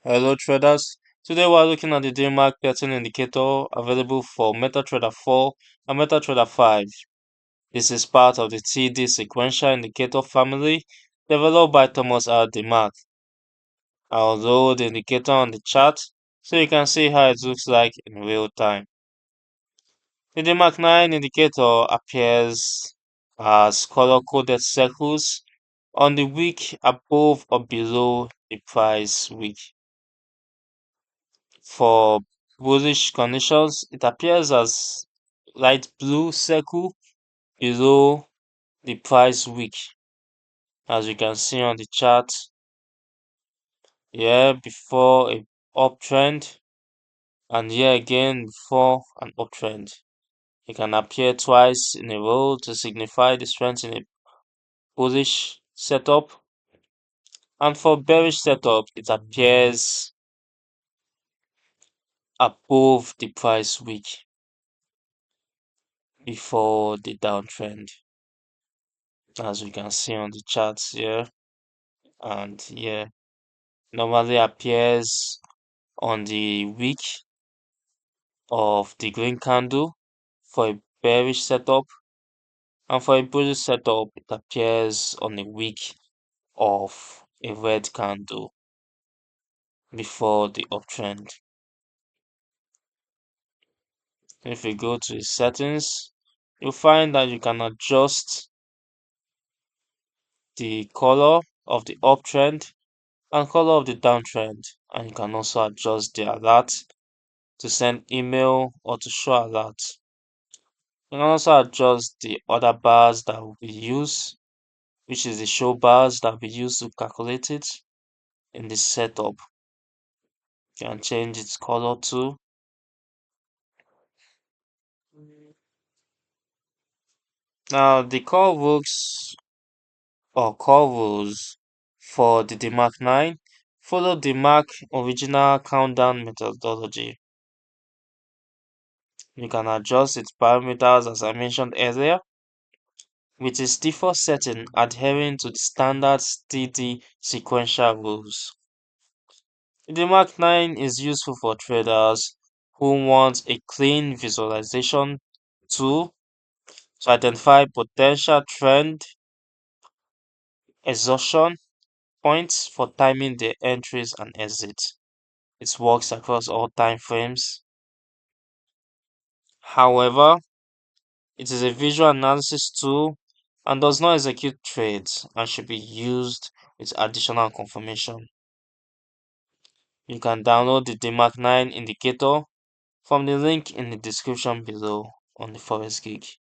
Hello traders. Today we are looking at the Demark pattern indicator available for MetaTrader 4 and MetaTrader 5. This is part of the TD Sequential indicator family developed by Thomas R. Demark. I'll load the indicator on the chart so you can see how it looks like in real time. The Demark 9 indicator appears as color-coded circles on the wick above or below the price wick. For bullish conditions, it appears as light blue circle below the price wick, as you can see on the chart here before a uptrend and here again before an uptrend. It can appear twice in a row to signify the strength in a bullish setup, and for bearish setup it appears above the price wick before the downtrend, as we can see on the charts here. And yeah, normally appears on the wick of the green candle for a bearish setup, and for a bullish setup it appears on the wick of a red candle before the uptrend. If you go to the settings, you'll find that you can adjust the color of the uptrend and color of the downtrend, and you can also adjust the alert to send email or to show alert. You can also adjust the other bars that we use, which is the show bars that we use to calculate it in this setup. You can change its color too. Now the call books or call rules for the Demark 9 follow Demark original countdown methodology. You can adjust its parameters as I mentioned earlier, with its default setting adhering to the standard TD sequential rules. The Mark 9 is useful for traders who want a clean visualization tool to identify potential trend exhaustion points for timing their entries and exits. It works across all time frames. However, it is a visual analysis tool and does not execute trades and should be used with additional confirmation. You can download the DMARC 9 indicator from the link in the description below on the Forex Geek.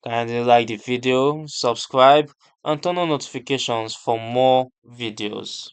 Kindly like the video, subscribe, and turn on notifications for more videos.